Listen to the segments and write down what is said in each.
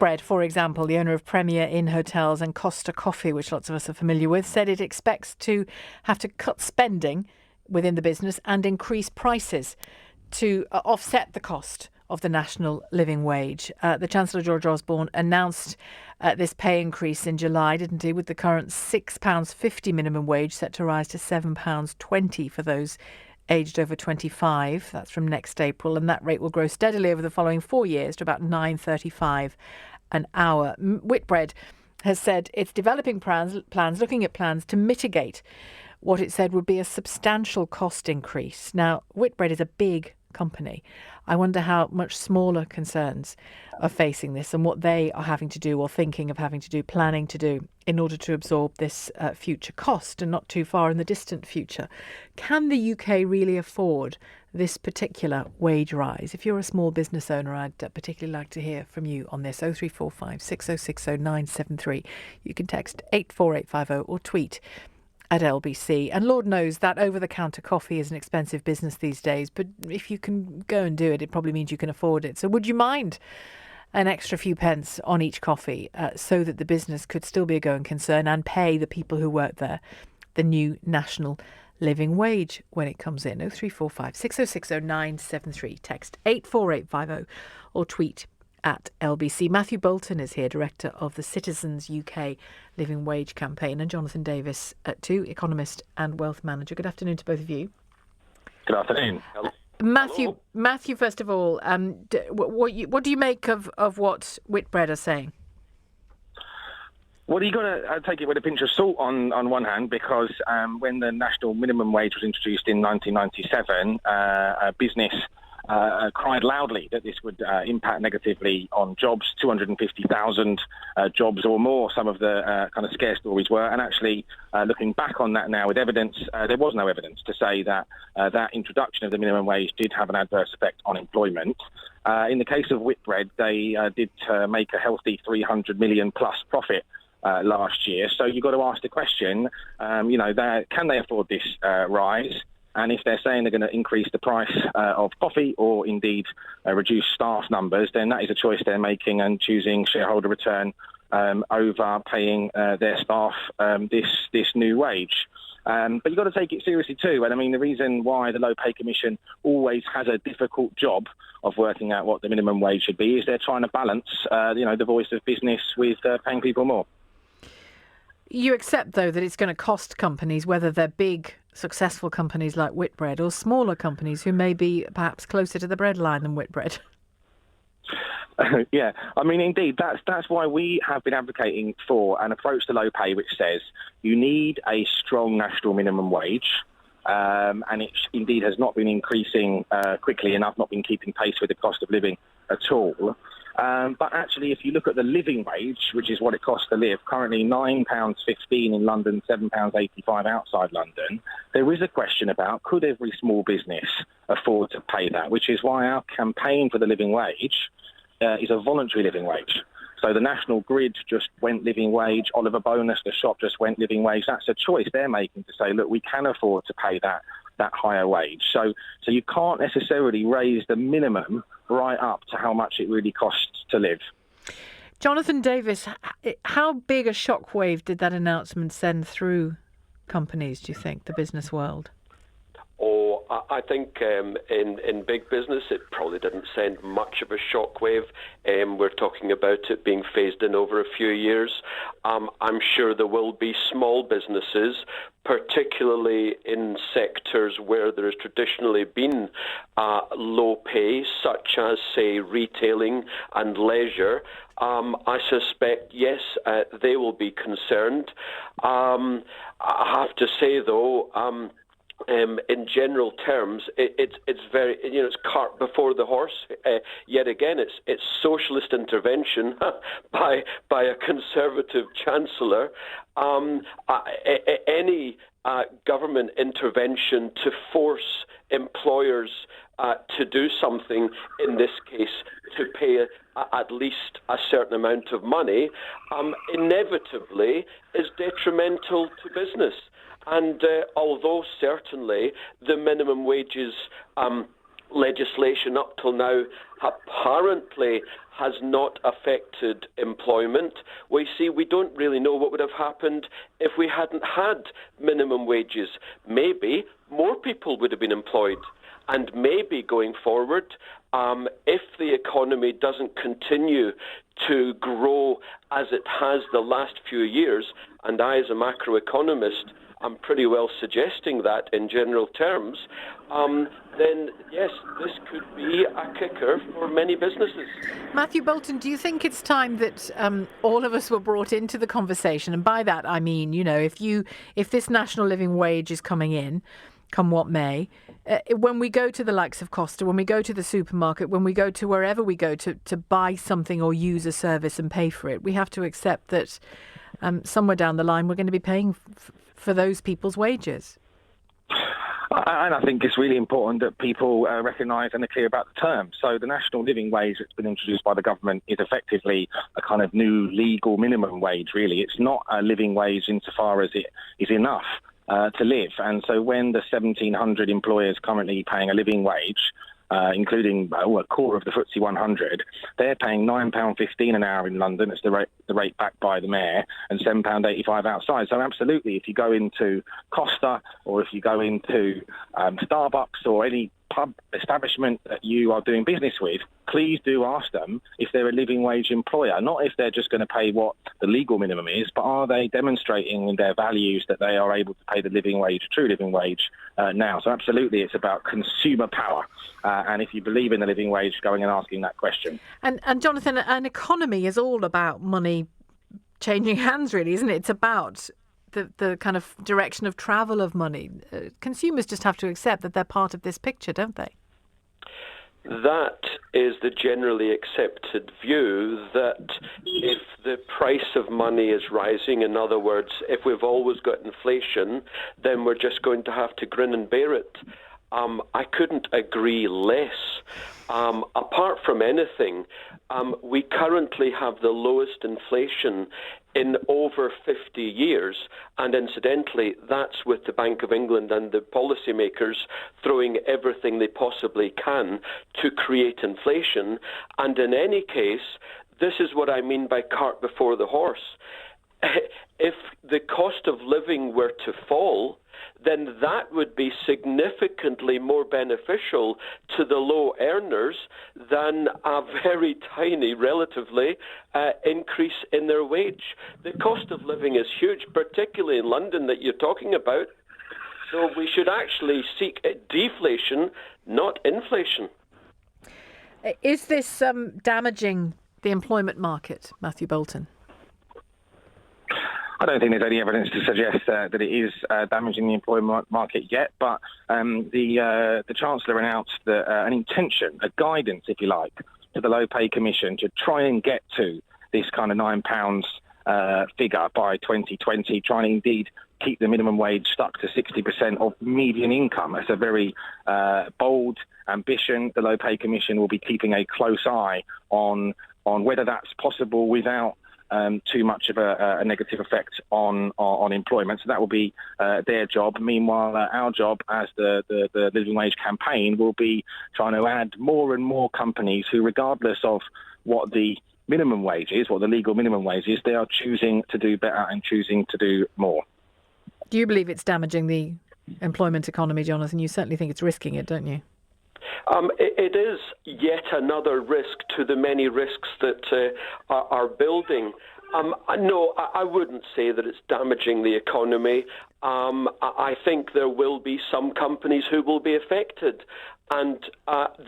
Whitbread, for example, the owner of Premier Inn Hotels and Costa Coffee, which lots of us are familiar with, said it expects to have to cut spending within the business and increase prices to offset the cost of the national living wage. The Chancellor, George Osborne, announced this pay increase in July, didn't he, with the current £6.50 minimum wage set to rise to £7.20 for those aged over 25. That's from next April, and that rate will grow steadily over the following 4 years to about £9.35 an hour. Whitbread has said it's developing looking at plans to mitigate what it said would be a substantial cost increase. Now, Whitbread is a big company. I wonder how much smaller concerns are facing this and what they are having to do or thinking of having to do, planning to do in order to absorb this future cost, and not too far in the distant future. Can the UK really afford this particular wage rise? If you're a small business owner, I'd particularly like to hear from you on this. 0345 6060 973. You can text 84850 or tweet at LBC. And Lord knows that over-the-counter coffee is an expensive business these days, but if you can go and do it, it probably means you can afford it. So would you mind an extra few pence on each coffee so that the business could still be a going concern and pay the people who work there the new national living wage when it comes in? 0345 6060 973. Text 84850 or tweet at LBC. Matthew Bolton is here, Director of the Citizens UK Living Wage Campaign, and Jonathan Davis, too, Economist and Wealth Manager. Good afternoon to both of you. Good afternoon. Matthew, first of all, what do you make of what Whitbread are saying? Well, you've got to take it with a pinch of salt on one hand, because when the national minimum wage was introduced in 1997, business cried loudly that this would impact negatively on jobs, 250,000 jobs or more, some of the kind of scare stories were. And actually, looking back on that now with evidence, there was no evidence to say that that introduction of the minimum wage did have an adverse effect on employment. In the case of Whitbread, they did make a healthy 300 million plus profit last year. So you've got to ask the question, can they afford this rise? And if they're saying they're going to increase the price of coffee or indeed reduce staff numbers, then that is a choice they're making and choosing shareholder return over paying their staff this new wage. But you've got to take it seriously too. And I mean, the reason why the Low Pay Commission always has a difficult job of working out what the minimum wage should be is they're trying to balance, the voice of business with paying people more. You accept, though, that it's going to cost companies, whether they're big, successful companies like Whitbread or smaller companies who may be perhaps closer to the breadline than Whitbread. Yeah, I mean, indeed, that's why we have been advocating for an approach to low pay which says you need a strong national minimum wage, and it indeed has not been increasing quickly enough, not been keeping pace with the cost of living at all. But actually, if you look at the living wage, which is what it costs to live, currently £9.15 in London, £7.85 outside London, there is a question about could every small business afford to pay that, which is why our campaign for the living wage is a voluntary living wage. So the National Grid just went living wage, Oliver Bonus, the shop just went living wage. That's a choice they're making to say, look, we can afford to pay that higher wage. So you can't necessarily raise the minimum right up to how much it really costs to live. Jonathan Davis, how big a shockwave did that announcement send through companies, do you think, the business world? Oh, I think in big business it probably didn't send much of a shockwave. We're talking about it being phased in over a few years. I'm sure there will be small businesses, particularly in sectors where there has traditionally been low pay, such as, say, retailing and leisure. I suspect, yes, they will be concerned. I have to say, though, in general terms, it's very, it's cart before the horse. Yet again, it's socialist intervention by a conservative chancellor. Any government intervention to force employers to do something, in this case, to pay at least a certain amount of money, inevitably is detrimental to business. And although certainly the minimum wages legislation up till now apparently has not affected employment. We don't really know what would have happened if we hadn't had minimum wages. Maybe more people would have been employed. And maybe going forward, if the economy doesn't continue to grow as it has the last few years, and I as a macroeconomist, I'm pretty well suggesting that in general terms, then yes, this could be a kicker for many businesses. Matthew Bolton, do you think it's time that all of us were brought into the conversation? And by that I mean, if this national living wage is coming in, come what may, when we go to the likes of Costa, when we go to the supermarket, when we go to wherever we go to buy something or use a service and pay for it, we have to accept that somewhere down the line we're going to be paying for those people's wages. And I think it's really important that people recognise and are clear about the terms. So the national living wage that's been introduced by the government is effectively a kind of new legal minimum wage, really. It's not a living wage insofar as it is enough to live. And so when the 1,700 employers currently paying a living wage, including a quarter of the FTSE 100, they're paying £9.15 an hour in London. It's the rate backed by the mayor, and £7.85 outside. So absolutely, if you go into Costa or if you go into Starbucks or any pub establishment that you are doing business with, please do ask them if they're a living wage employer, not if they're just going to pay what the legal minimum is, but are they demonstrating in their values that they are able to pay the living wage, true living wage now. So absolutely, it's about consumer power. And if you believe in the living wage, going and asking that question. And Jonathan, an economy is all about money changing hands, really, isn't it? It's about the kind of direction of travel of money. Consumers just have to accept that they're part of this picture, don't they? That is the generally accepted view, that if the price of money is rising, in other words, if we've always got inflation, then we're just going to have to grin and bear it. I couldn't agree less. Apart from anything, we currently have the lowest inflation in over 50 years, and incidentally, that's with the Bank of England and the policymakers throwing everything they possibly can to create inflation. And in any case, this is what I mean by cart before the horse. If the cost of living were to fall, then that would be significantly more beneficial to the low earners than a very tiny, relatively, increase in their wage. The cost of living is huge, particularly in London that you're talking about. So we should actually seek deflation, not inflation. Is this damaging the employment market, Matthew Bolton? I don't think there's any evidence to suggest that it is damaging the employment market yet, but the Chancellor announced that, an intention, a guidance, if you like, to the Low Pay Commission to try and get to this kind of £9 figure by 2020, trying to indeed keep the minimum wage stuck to 60% of median income. It's a very bold ambition. The Low Pay Commission will be keeping a close eye on whether that's possible without too much of a negative effect on employment. So that will be their job. Meanwhile, our job as the Living Wage campaign will be trying to add more and more companies who, regardless of what the minimum wage is, what the legal minimum wage is, they are choosing to do better and choosing to do more. Do you believe it's damaging the employment economy, Jonathan? You certainly think it's risking it, don't you? It is yet another risk to the many risks that are building. No, I wouldn't say that it's damaging the economy. I think there will be some companies who will be affected, and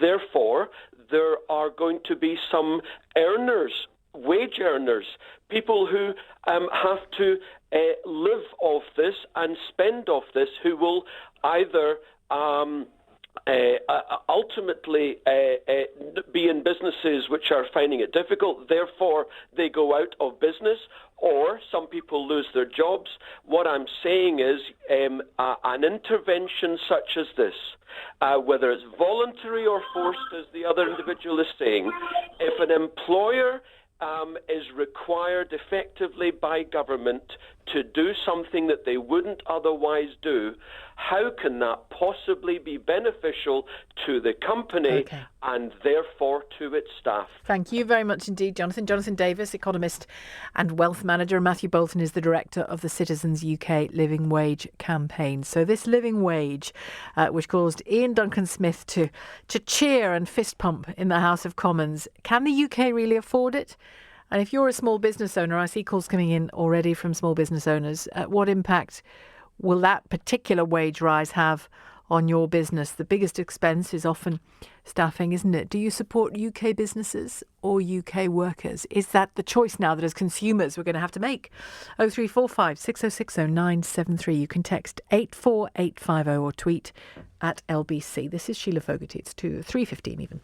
therefore there are going to be some earners, wage earners, people who have to live off this and spend off this, who will either ultimately be in businesses which are finding it difficult, therefore they go out of business, or some people lose their jobs. What I'm saying is an intervention such as this, whether it's voluntary or forced, as the other individual is saying, if an employer is required effectively by government to do something that they wouldn't otherwise do, how can that possibly be beneficial to the company and therefore to its staff? Thank you very much indeed, Jonathan. Jonathan Davis, economist and wealth manager. Matthew Bolton is the director of the Citizens UK Living Wage campaign. So this living wage, which caused Ian Duncan Smith to cheer and fist pump in the House of Commons, can the UK really afford it? And if you're a small business owner, I see calls coming in already from small business owners. What impact will that particular wage rise have on your business? The biggest expense is often staffing, isn't it? Do you support UK businesses or UK workers? Is that the choice now that as consumers we're going to have to make? 0345 6060 973. You can text 84850 or tweet at LBC. This is Shelagh Fogarty. It's 3:15 even.